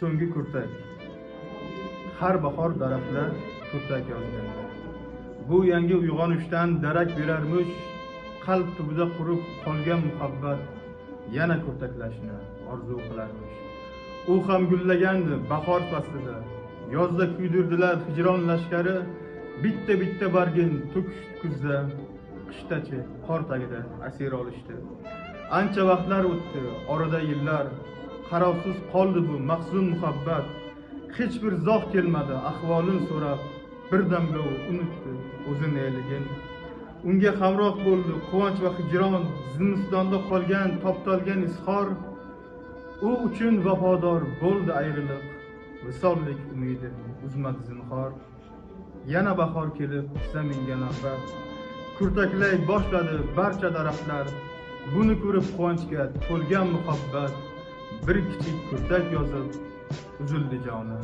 so'nggi kurtak. Har bahor daraxtlar kurtak yozganda. Bu yangi uyg'onishdan darak berarmish, qalb tubida qurib qolgan muhabbat yana kurtaklashni orzu qilarmish. U ham gullagandi bahor faslida. Yozda kuydirdilar hijron lashkari, bitta bargin to'kishdi kuzda, qishdachi qor tagida asir olishdi. Ancha vaqtlar o'tdi, orada yillar, qarovsiz qoldi bu mahzun muhabbat. Hech bir zoh kelmadi ahvolin so'rab, birdamga u unutdi o'zini eligin. Unga hamroh bo'ldi quvonch va hijron, zimistonda qolgan toptalgan izhor. U uchun vafodor bo'ldi ayriliq, visollik umidi uzmadi zinhor. Yana bahor kelib zaminga nafrat, kurtaklay boshladi barcha daraxtlar. Buni ko'rib quvonchga to'lgan muhabbat, bir kichik kurtak yozib uzildi joni.